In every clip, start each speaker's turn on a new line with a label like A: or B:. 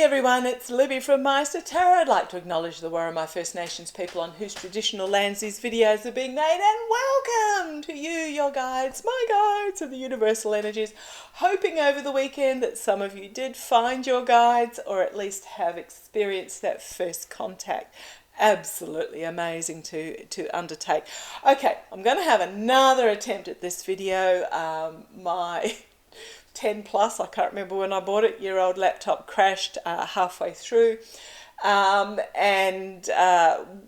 A: Hey everyone, it's Libby from Meister Tarot. I'd like to acknowledge the Warramai First Nations people on whose traditional lands these videos are being made, and welcome to you, your guides, my guides, and the universal energies. Hoping over the weekend that some of you did find your guides, or at least have experienced that first contact. Absolutely amazing to undertake. Okay, I'm going to have another attempt at this video. My 10 plus, I can't remember when I bought it, year-old laptop crashed halfway through and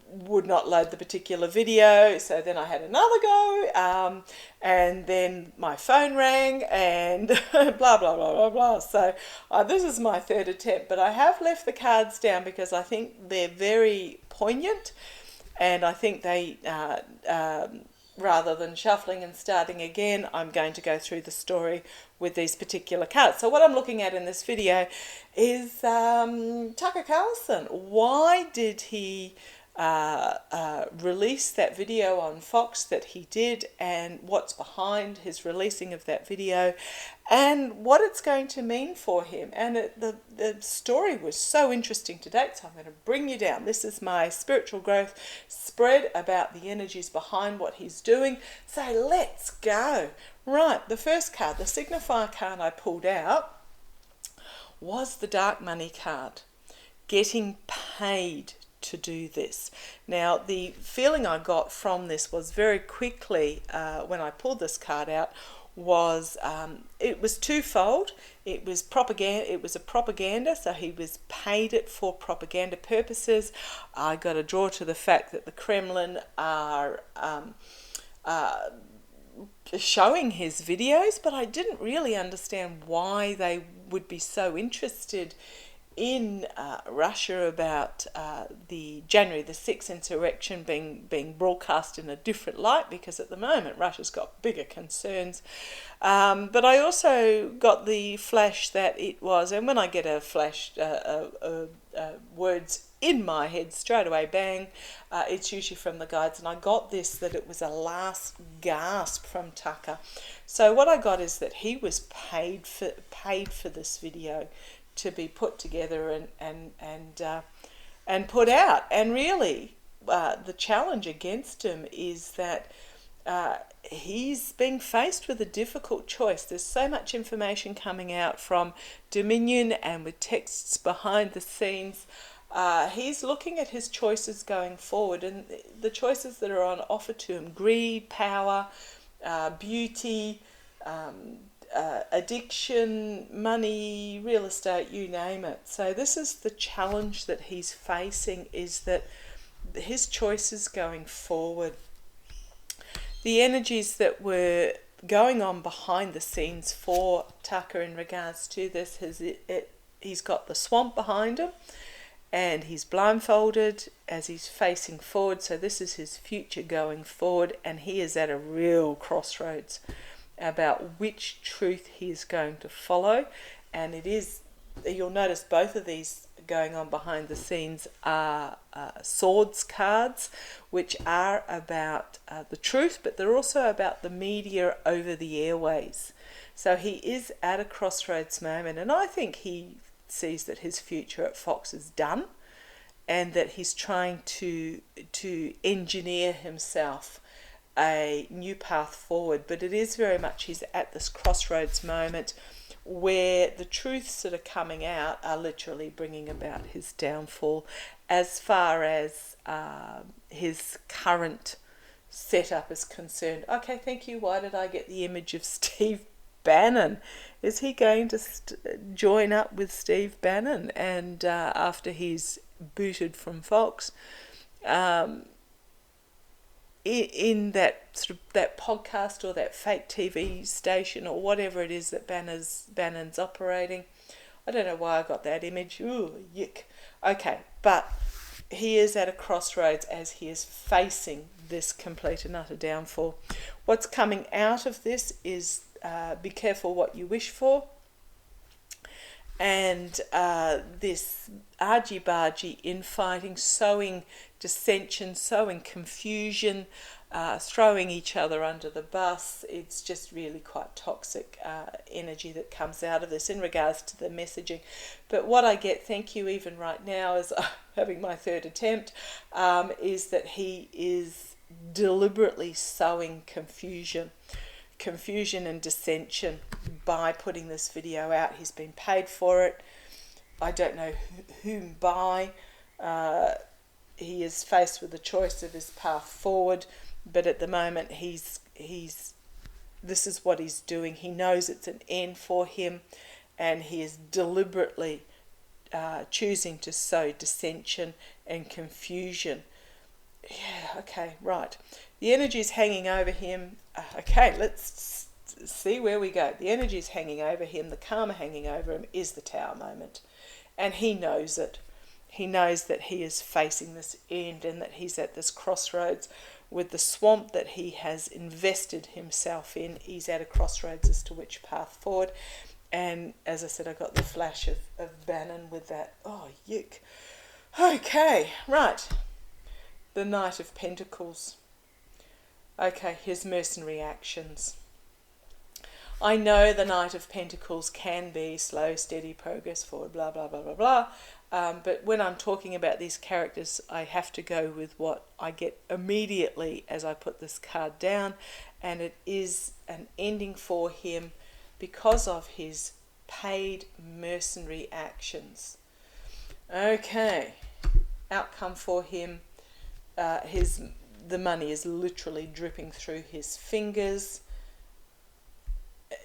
A: would not load the particular video, so then I had another go and then my phone rang and blah blah blah blah blah. So this is my third attempt, but I have left the cards down because I think they're very poignant, and I think they rather than shuffling and starting again, I'm going to go through the story with these particular cards. So what I'm looking at in this video is Tucker Carlson. Why did he release that video on Fox that he did, and what's behind his releasing of that video, and what it's going to mean for him? And the story was so interesting to date, so I'm going to bring you down. This is my spiritual growth spread about the energies behind what he's doing. So let's go. Right, the first card, the signifier card I pulled out, was the Dark Money card. Getting paid to do this. Now, the feeling I got from this was very quickly, when I pulled this card out, was it was twofold. It was propaganda. It was a propaganda, so he was paid it for propaganda purposes. I got a draw to the fact that the Kremlin are showing his videos, but I didn't really understand why they would be so interested in Russia about the January the 6th insurrection being broadcast in a different light, because at the moment Russia's got bigger concerns. But I also got the flash that it was, and when I get a flash, words in my head straight away, bang, it's usually from the guides, and I got this, that it was a last gasp from Tucker. So what I got is that he was paid for this video to be put together and put out. And really, the challenge against him is that he's being faced with a difficult choice. There's so much information coming out from Dominion and with texts behind the scenes. He's looking at his choices going forward, and the choices that are on offer to him: greed, power, beauty, addiction, money, real estate, you name it. So this is the challenge that he's facing, is that his choices going forward. The energies that were going on behind the scenes for Tucker in regards to this, he's got the swamp behind him, and he's blindfolded as he's facing forward. So this is his future going forward, and he is at a real crossroads about which truth he is going to follow. And it is, you'll notice both of these going on behind the scenes are swords cards, which are about the truth, but they're also about the media over the airways. So he is at a crossroads moment, and I think he sees that his future at Fox is done, and that he's trying to engineer himself a new path forward. But it is very much, he's at this crossroads moment where the truths that are coming out are literally bringing about his downfall, as far as his current setup is concerned. Okay, thank you. Why did I get the image of Steve Bannon? Is he going to join up with Steve Bannon, and after he's booted from Fox, in that sort of that podcast or that fake TV station or whatever it is that Bannon's operating? I don't know why I got that image. Ooh, yick. Okay, but he is at a crossroads as he is facing this complete and utter downfall. What's coming out of this is be careful what you wish for. And this argy-bargy infighting, sowing dissension, sowing confusion, throwing each other under the bus. It's just really quite toxic energy that comes out of this in regards to the messaging. But what I get, thank you, even right now, as I'm having my third attempt, is that he is deliberately sowing confusion and dissension by putting this video out. He's been paid for it. I don't know whom by. He is faced with the choice of his path forward, but at the moment he's this is what he's doing. He knows it's an end for him, and he is deliberately choosing to sow dissension and confusion. Yeah, okay, right. The energy is hanging over him. Okay, let's see where we go. The energy is hanging over him. The karma hanging over him is the Tower moment. And he knows it. He knows that he is facing this end and that he's at this crossroads with the swamp that he has invested himself in. He's at a crossroads as to which path forward. And as I said, I got the flash of Bannon with that. Oh, yuck. Okay, right. The Knight of Pentacles. Okay, his mercenary actions. I know the Knight of Pentacles can be slow, steady progress forward, blah, blah, blah, blah, blah. But when I'm talking about these characters, I have to go with what I get immediately as I put this card down. And it is an ending for him because of his paid mercenary actions. Okay, outcome for him. The money is literally dripping through his fingers.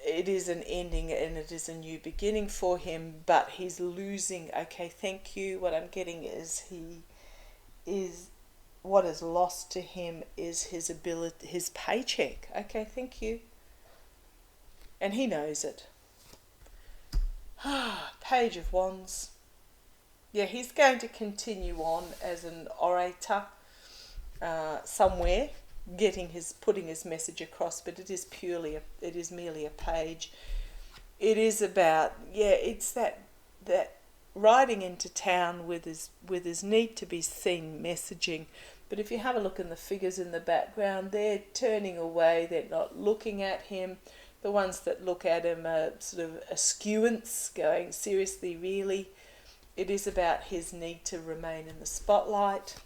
A: It is an ending and it is a new beginning for him, but he's losing. Okay, thank you. What I'm getting is what is lost to him is his ability, his paycheck. Okay, thank you. And he knows it. Page of Wands. Yeah, he's going to continue on as an orator somewhere, putting his message across, but it is merely a page. It is about, it's that riding into town with his need to be seen messaging. But if you have a look in the figures in the background, they're turning away, they're not looking at him. The ones that look at him are sort of askewance, going, seriously, really? It is about his need to remain in the spotlight.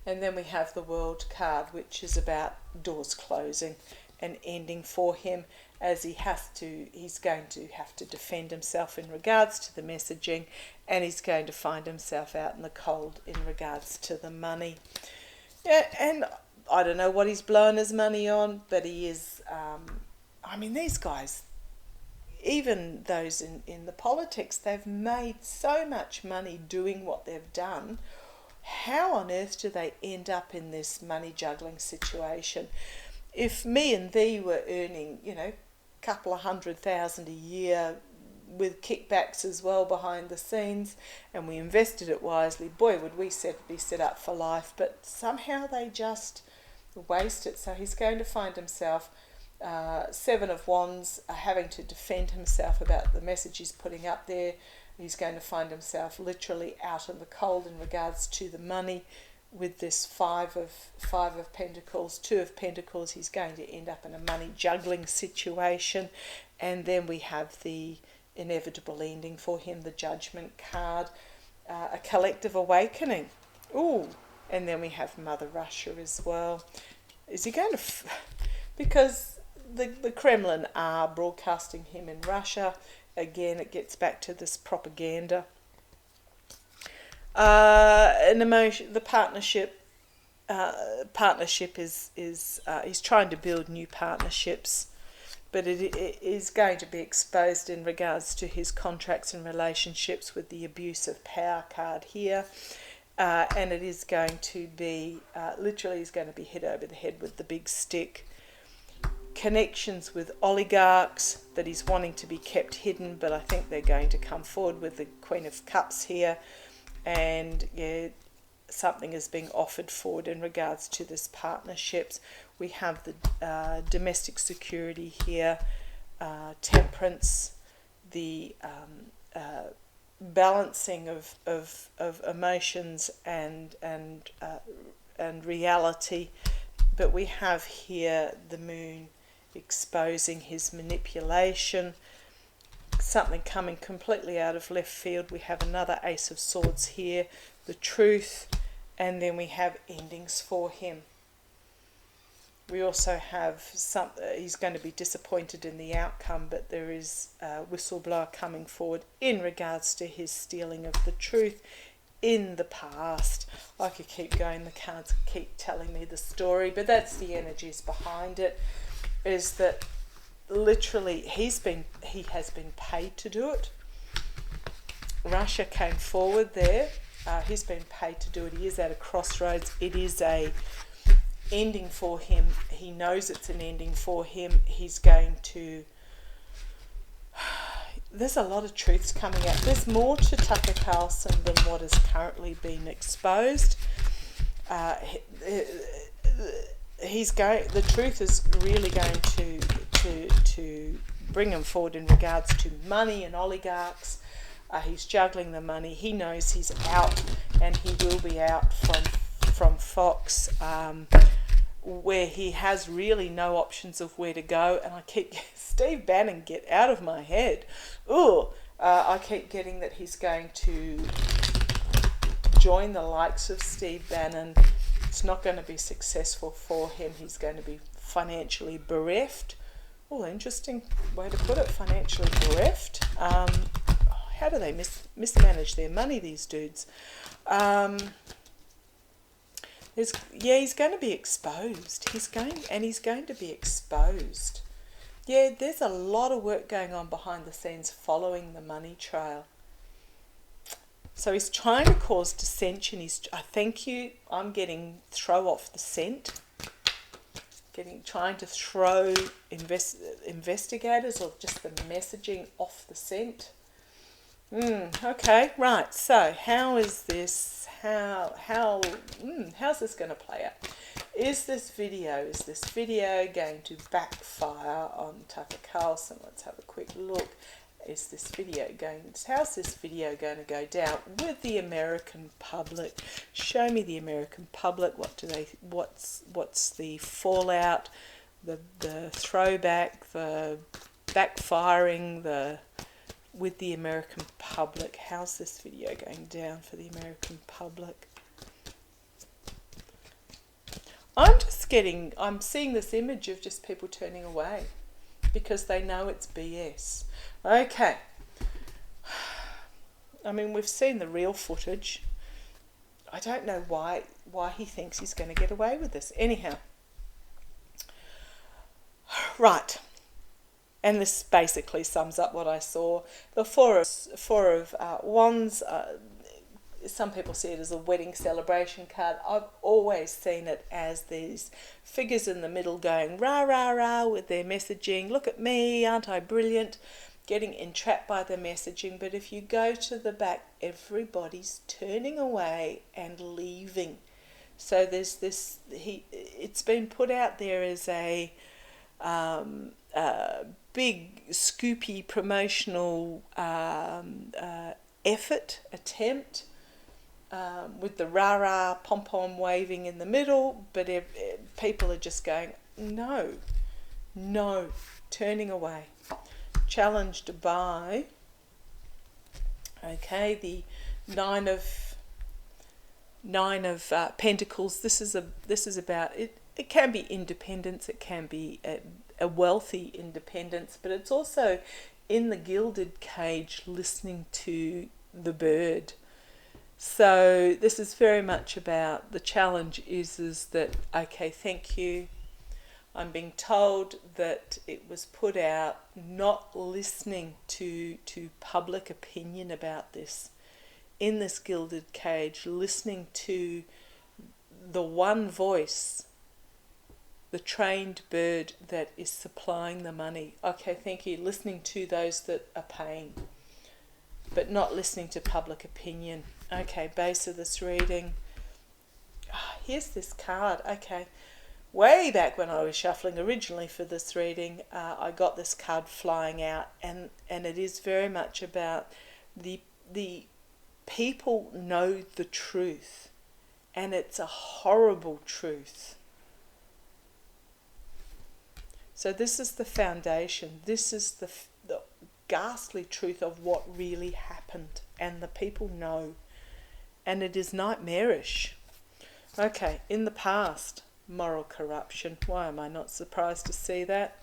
A: And then we have the World card, which is about doors closing and ending for him, as he's going to have to defend himself in regards to the messaging, and he's going to find himself out in the cold in regards to the money. Yeah, and I don't know what he's blowing his money on, but he is, these guys, even those in the politics, they've made so much money doing what they've done. How on earth do they end up in this money juggling situation? If me and thee were earning, a couple of $100,000 a year with kickbacks as well behind the scenes, and we invested it wisely, boy, would we be set up for life. But somehow they just waste it. So he's going to find himself, Seven of Wands, having to defend himself about the message he's putting up there. He's going to find himself literally out in the cold in regards to the money with this Five of Pentacles, Two of Pentacles. He's going to end up in a money juggling situation. And then we have the inevitable ending for him, the Judgment card, a collective awakening. Ooh, and then we have Mother Russia as well. Is he going to... because the Kremlin are broadcasting him in Russia. Again, it gets back to this propaganda. The partnership is he's trying to build new partnerships, but it is going to be exposed in regards to his contracts and relationships with the abuse of power card here, and it is going to be literally he's going to be hit over the head with the big stick. Connections with oligarchs that he's wanting to be kept hidden, but I think they're going to come forward with the Queen of Cups here, and something is being offered forward in regards to this partnerships. We have the domestic security here, temperance, the balancing of emotions and and reality. But we have here the moon exposing his manipulation, something coming completely out of left field. We have another Ace of Swords here, the truth, and then we have endings for him. We also have he's going to be disappointed in the outcome, but there is a whistleblower coming forward in regards to his stealing of the truth in the past. I could keep going, the cards keep telling me the story, but that's the energies behind it, is that literally he has been paid to do it. Russia came forward there. He's been paid to do it. He is at a crossroads. It is a ending for him. He knows it's an ending for him. He's going to... There's a lot of truths coming out. There's more to Tucker Carlson than what is currently being exposed. The truth is really going to bring him forward in regards to money and oligarchs. He's juggling the money. He knows he's out, and he will be out from Fox, where he has really no options of where to go. And I keep Steve Bannon, get out of my head. I keep getting that he's going to join the likes of Steve Bannon. It's not going to be successful for him. He's going to be financially bereft. Interesting way to put it, financially bereft. How do they mismanage their money, these dudes? He's going to be exposed. He's going to be exposed. Yeah, there's a lot of work going on behind the scenes following the money trail. So he's trying to cause dissension. I'm getting throw off the scent. Trying to throw investigators or just the messaging off the scent. Okay, right. So how's this going to play out? Is this video going to backfire on Tucker Carlson? Let's have a quick look. How's this video going to go down with the American public? Show me the American public. What's the fallout, the throwback, the backfiring, with the American public? How's this video going down for the American public? I'm seeing this image of just people turning away because they know it's BS. Okay. I mean, we've seen the real footage. I don't know why he thinks he's going to get away with this. Anyhow. Right. And this basically sums up what I saw. The Four of Wands, some people see it as a wedding celebration card. I've always seen it as these figures in the middle going rah, rah, rah with their messaging. Look at me, aren't I brilliant? Getting entrapped by the messaging. But if you go to the back, everybody's turning away and leaving. So there's this, it's been put out there as a big, scoopy, promotional attempt, with the rah-rah, pom-pom waving in the middle, but people are just going, no, turning away. Challenged by, the Nine of Pentacles. This is about it. It can be independence. It can be a wealthy independence, but it's also in the gilded cage listening to the bird. So this is very much about the challenge is that, okay, thank you. I'm being told that it was put out, not listening to public opinion about this. In this gilded cage, listening to the one voice, the trained bird that is supplying the money. Okay, thank you. Listening to those that are paying, but not listening to public opinion. Okay, base of this reading. Here's this card. Okay, way back when I was shuffling originally for this reading, I got this card flying out, and it is very much about the people know the truth, and it's a horrible truth. So this is the foundation. This is the ghastly truth of what really happened, and the people know, and it is nightmarish. Okay, in the past, moral corruption. Why am I not surprised to see that?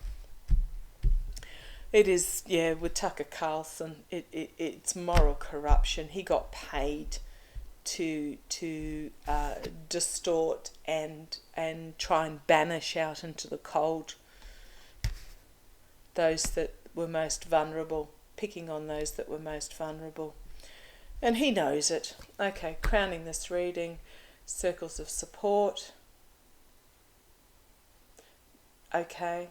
A: It is, yeah, with Tucker Carlson, it's moral corruption. He got paid to distort and try and banish out into the cold those that were most vulnerable, picking on those that were most vulnerable. And he knows it. Okay, crowning this reading, circles of support. Okay.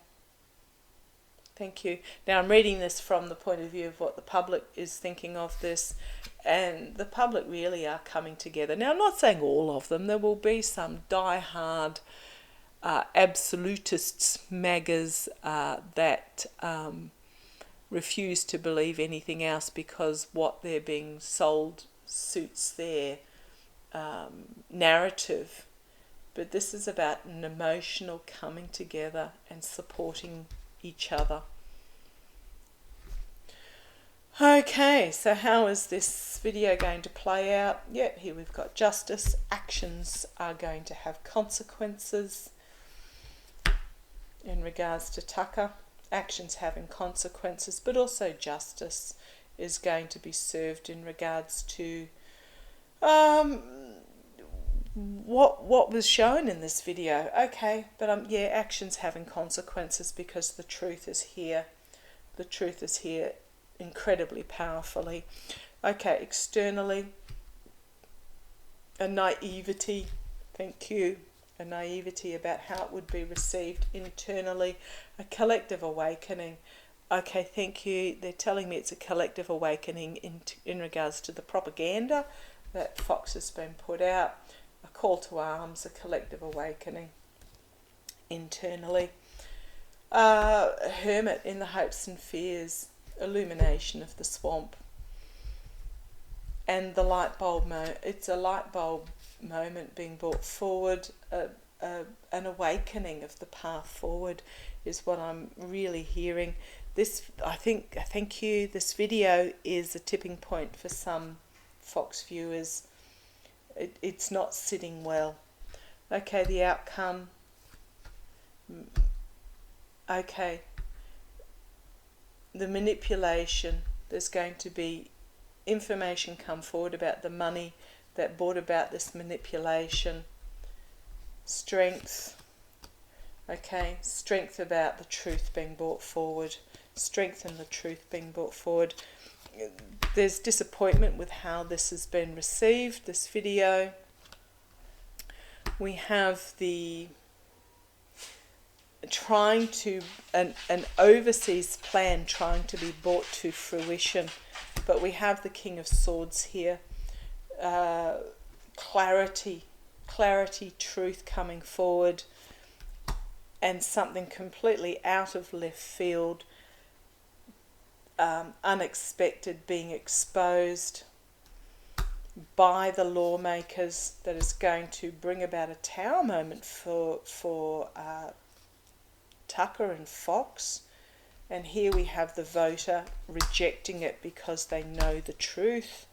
A: Thank you. Now I'm reading this from the point of view of what the public is thinking of this, and the public really are coming together. Now I'm not saying all of them. There will be some die-hard absolutists, MAGAs, that refuse to believe anything else because what they're being sold suits their narrative. But this is about an emotional coming together and supporting each other. Okay, so how is this video going to play out? Yeah, here we've got justice. Actions are going to have consequences. In regards to Tucker, actions having consequences, but also justice is going to be served in regards to what was shown in this video. Okay, but yeah, actions having consequences because the truth is here. The truth is here incredibly powerfully. Okay, externally, a naivety. Thank you. A naivety about how it would be received. Internally, a collective awakening. Okay, thank you. They're telling me it's a collective awakening in regards to the propaganda that Fox has been put out. A call to arms, a collective awakening. Internally, a hermit in the hopes and fears, illumination of the swamp. And the light bulb it's a light bulb moment being brought forward. An awakening of the path forward is what I'm really hearing. This, thank you. This video is a tipping point for some Fox viewers. It's not sitting well. Okay, the outcome. Okay, the manipulation. There's going to be information come forward about the money that brought about this manipulation. Strength. Okay, strength about the truth being brought forward. Strength in the truth being brought forward. There's disappointment with how this has been received, this video. We have the trying to, an overseas plan trying to be brought to fruition. But we have the King of Swords here. Clarity, truth coming forward, and something completely out of left field, unexpected being exposed by the lawmakers that is going to bring about a tower moment for Tucker and Fox. And here we have the voter rejecting it because they know the truth.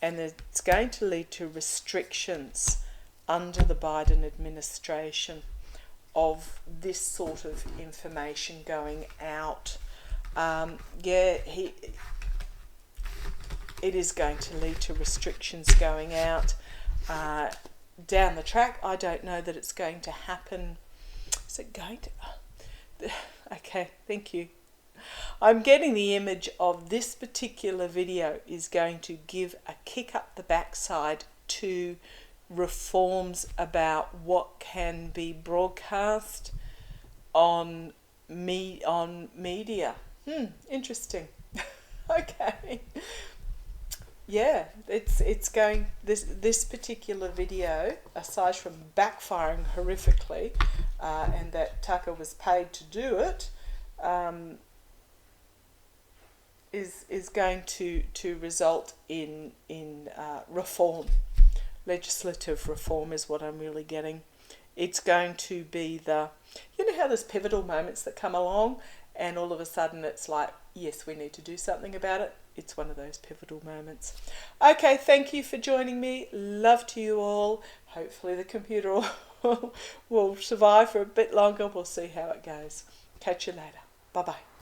A: And it's going to lead to restrictions under the Biden administration of this sort of information going out. It is going to lead to restrictions going out down the track. I don't know that it's going to happen. Is it going to? Okay, thank you. I'm getting the image of this particular video is going to give a kick up the backside to reforms about what can be broadcast on media. Interesting. Okay. Yeah, it's going, this particular video, aside from backfiring horrifically, and that Tucker was paid to do it, is going to result in reform. legislative reform is what I'm really getting. It's going to be you know how there's pivotal moments that come along and all of a sudden it's like, yes, we need to do something about it. It's one of those pivotal moments. Okay, thank you for joining me. Love to you all. Hopefully the computer will survive for a bit longer. We'll see how it goes. Catch you later. Bye-bye.